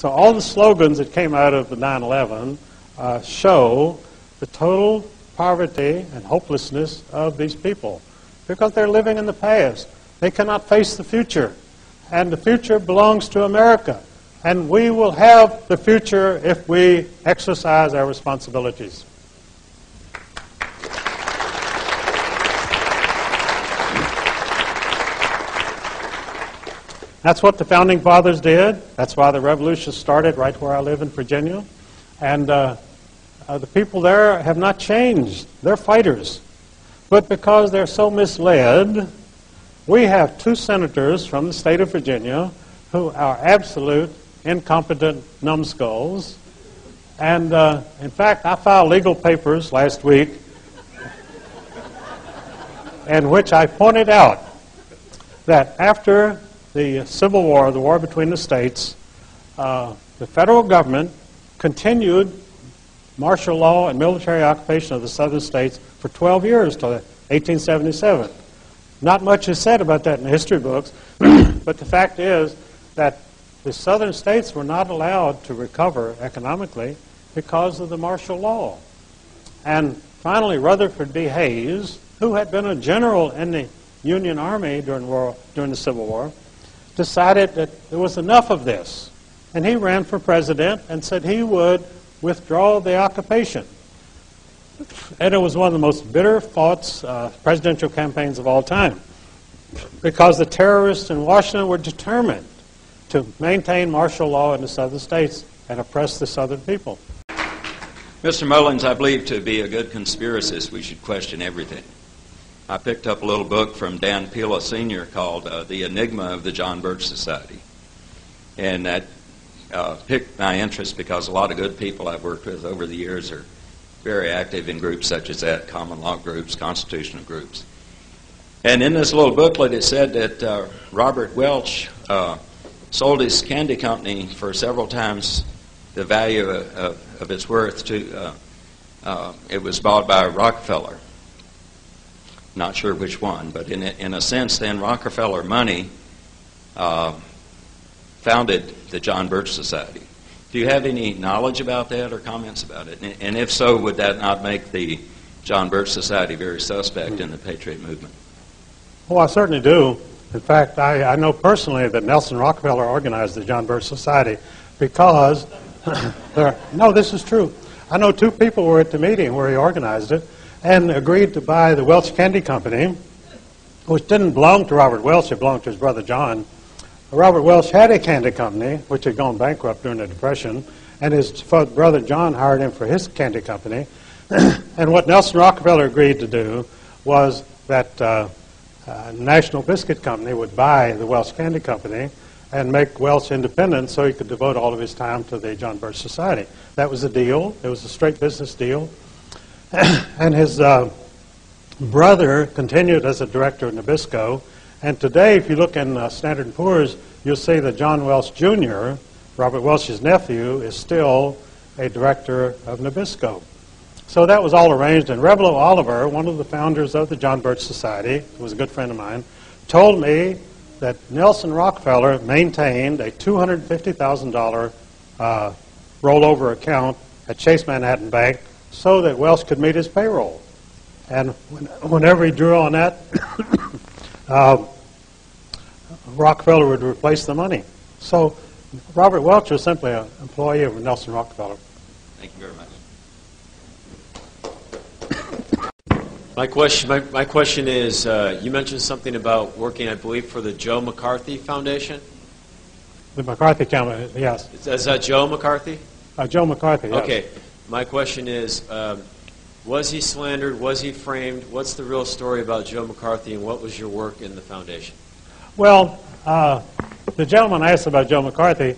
So all the slogans that came out of the 9/11 show the total poverty and hopelessness of these people because they're living in the past. They cannot face the future, and the future belongs to America. And we will have the future if we exercise our responsibilities. That's what the Founding Fathers did. That's why the revolution started right where I live in Virginia. And the people there have not changed. They're fighters. But because they're so misled, we have 2 senators from the state of Virginia who are absolute incompetent numbskulls. And in fact, I filed legal papers last week in which I pointed out that after the Civil War, the war between the states, the federal government continued martial law and military occupation of the southern states for 12 years till 1877. Not much is said about that in the history books, but the fact is that the southern states were not allowed to recover economically because of the martial law. And finally, Rutherford B. Hayes, who had been a general in the Union Army during the Civil War, decided that there was enough of this. And he ran for president and said he would withdraw the occupation. And it was one of the most bitter fought presidential campaigns of all time because the terrorists in Washington were determined to maintain martial law in the southern states and oppress the southern people. Mr. Mullins, I believe to be a good conspiracist, we should question everything. I picked up a little book from Dan Pila Sr. called The Enigma of the John Birch Society. And that piqued my interest because a lot of good people I've worked with over the years are very active in groups such as that, common law groups, constitutional groups. And in this little booklet it said that Robert Welch sold his candy company for several times the value of its worth to, it was bought by Rockefeller. Not sure which one, but in a sense then Rockefeller money founded the John Birch Society. Do you have any knowledge about that or comments about it? And if so, would that not make the John Birch Society very suspect in the Patriot movement? Oh, I certainly do. In fact, I know personally that Nelson Rockefeller organized the John Birch Society because, no, this is true. I know 2 people were at the meeting where he organized it and agreed to buy the Welch Candy Company, which didn't belong to Robert Welch, it belonged to his brother John. Robert Welch had a candy company, which had gone bankrupt during the Depression, and his brother John hired him for his candy company. And what Nelson Rockefeller agreed to do was that National Biscuit Company would buy the Welch Candy Company and make Welch independent so he could devote all of his time to the John Birch Society. That was a deal. It was a straight business deal. And his brother continued as a director of Nabisco. And today, if you look in Standard & Poor's, you'll see that John Welch Jr., Robert Welch's nephew, is still a director of Nabisco. So that was all arranged. And Revelo Oliver, one of the founders of the John Birch Society, who was a good friend of mine, told me that Nelson Rockefeller maintained a $250,000 rollover account at Chase Manhattan Bank so that Welch could meet his payroll. And whenever he drew on that, Rockefeller would replace the money. So Robert Welch was simply an employee of Nelson Rockefeller. Thank you very much. My question is, you mentioned something about working, I believe, for the Joe McCarthy Foundation? The McCarthy Foundation, yes. Is that Joe McCarthy? Joe McCarthy, yes. Okay. My question is, was he slandered? Was he framed? What's the real story about Joe McCarthy, and what was your work in the foundation? Well, the gentleman asked about Joe McCarthy.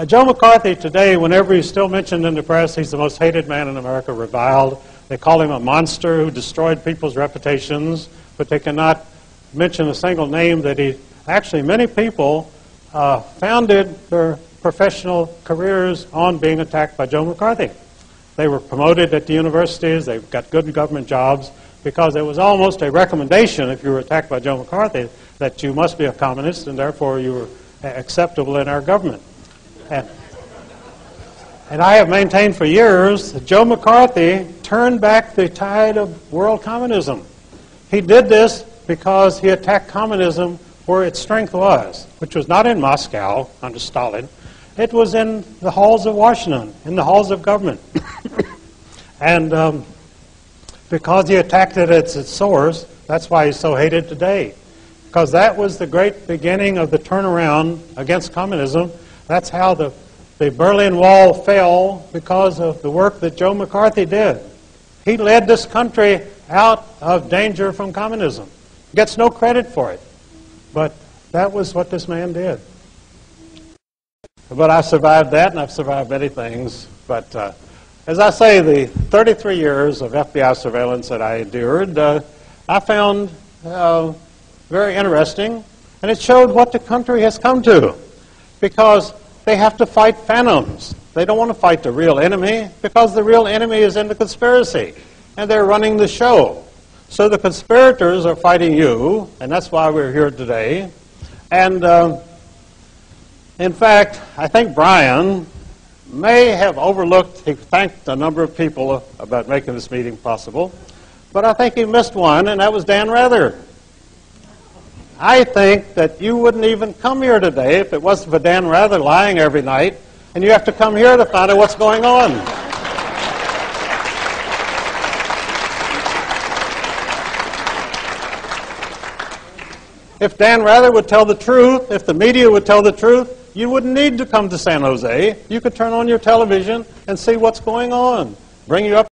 Joe McCarthy today, whenever he's still mentioned in the press, he's the most hated man in America, reviled. They call him a monster who destroyed people's reputations, but they cannot mention a single name that he... Actually, many people founded their professional careers on being attacked by Joe McCarthy. They were promoted at the universities, they got good government jobs, because it was almost a recommendation, if you were attacked by Joe McCarthy, that you must be a communist, and therefore you were acceptable in our government. And I have maintained for years that Joe McCarthy turned back the tide of world communism. He did this because he attacked communism where its strength was, which was not in Moscow under Stalin. It was in the halls of Washington, in the halls of government. And because he attacked it at its source, that's why he's so hated today. Because that was the great beginning of the turnaround against communism. That's how the Berlin Wall fell, because of the work that Joe McCarthy did. He led this country out of danger from communism. Gets no credit for it. But that was what this man did. But I survived that, and I've survived many things. But as I say, the 33 years of FBI surveillance that I endured, I found very interesting, and it showed what the country has come to. Because they have to fight phantoms. They don't want to fight the real enemy, because the real enemy is in the conspiracy, and they're running the show. So the conspirators are fighting you, and that's why we're here today. And in fact, I think Brian may have overlooked, he thanked a number of people about making this meeting possible, but I think he missed one, and that was Dan Rather. I think that you wouldn't even come here today if it wasn't for Dan Rather lying every night, and you have to come here to find out what's going on. If Dan Rather would tell the truth, if the media would tell the truth, you wouldn't need to come to San Jose. You could turn on your television and see what's going on. Bring you up